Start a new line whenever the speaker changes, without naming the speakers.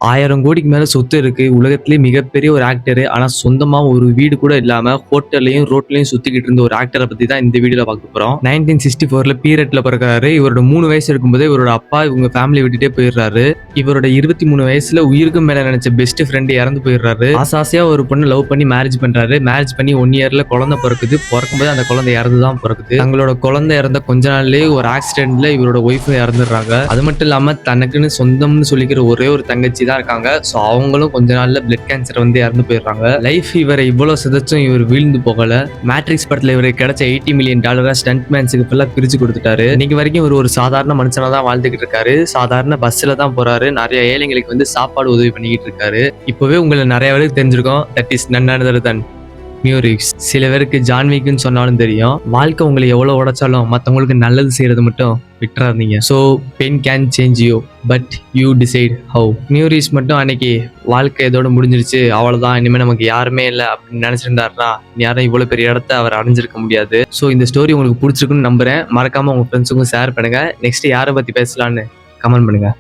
1000 கோடிக்கு மேல சொத்து இருக்கு. உலகத்திலேயே மிகப்பெரிய ஒரு ஆக்டரு. ஆனா சொந்தமா ஒரு வீடு கூட இல்லாம ஹோட்டல்லயும், ரோட்லயும் சுத்திக்கிட்டு இருந்த ஒரு ஆக்டர பத்தி தான் இந்த வீடியோல பார்க்க போறோம். 1964ல பீரியட்ல பிறக்கறாரு. இவரோட 3 வயசு இருக்கும்போதே இவரோட அப்பா இவங்க ஃபேமிலி விட்டுட்டே போயிடுறாரு. இவரோட 23 வயசுல உயிருக்கும் மேல நினைச்ச பெஸ்ட் ஃப்ரெண்ட் இறந்து போயிடுறாரு. ஆசாசியா ஒரு பொண்ணு லவ் பண்ணி மேரேஜ் பண்றாரு. மேரேஜ் பண்ணி 1 இயர்ல குழந்தை பிறக்குது. பிறக்கும்போது அந்த குழந்தை இறந்து தான் பிறக்குது. தங்களோட குழந்தை இறந்த கொஞ்ச நாள்லயே ஒரு ஆக்சிடென்ட்ல இவரோட ஒய்ஃபும் இறந்துடுறாங்க. அது மட்டும் இல்லாம தனக்குன்னு சொந்தம்னு சொல்லிக்கிற ஒரே ஒரு தங்கச்சி தான் இருக்காங்க. சோ அவங்களும் கொஞ்ச நாள்ல பிளட் கேன்சர் வந்து இறந்து போயிடுறாங்க. லைஃப் இவரை இவ்வளவு சிதைச்சும் இவர் வீழ்ந்து போகல. மேட்ரிக்ஸ் படத்துல இவருக்கு கிடைச்ச $80 மில்லியன் ஸ்டண்ட் மேன்ஸுக்கு ஃபுல்லா பிரிச்சு கொடுத்துட்டாரு. இன்னைக்கு வரைக்கும் இவர் ஒரு சாதாரண மனுஷனா தான் வாழ்ந்துகிட்டு இருக்காரு. சாதாரண பஸ்ல தான் போறாரு. நிறைய ஏழைங்களுக்கு வந்து சாப்பாடு உதவி பண்ணிக்கிட்டு இருக்காரு. இப்பவே உங்களுக்கு நிறைய பேருக்கு தெரிஞ்சிருக்கும். That is none other than Keanu Reeves. சில பேருக்கு ஜான்விக்குன்னு சொன்னாலும் தெரியும். வாழ்க்கை உங்களை எவ்வளவு உடைச்சாலும் மற்றவங்களுக்கு நல்லது செய்யறது மட்டும் விட்டுறாதீங்க. So pain can change you but you decide how. Keanu Reeves மட்டும் அன்னைக்கு வாழ்க்கை இதோட முடிஞ்சிருச்சு, அவ்வளவுதான், இனிமேல் நமக்கு யாருமே இல்லை அப்படின்னு நினைச்சிருந்தாருன்னா யாரும் இவ்வளவு பெரிய இடத்த அவர் அடைஞ்சிருக்க முடியாது. ஸோ இந்த ஸ்டோரி உங்களுக்கு பிடிச்சிருக்குன்னு நம்புறேன். மறக்காம உங்க ஃப்ரெண்ட்ஸுக்கும் ஷேர் பண்ணுங்க. நெக்ஸ்ட் யாரை பத்தி பேசலான்னு கமெண்ட் பண்ணுங்க.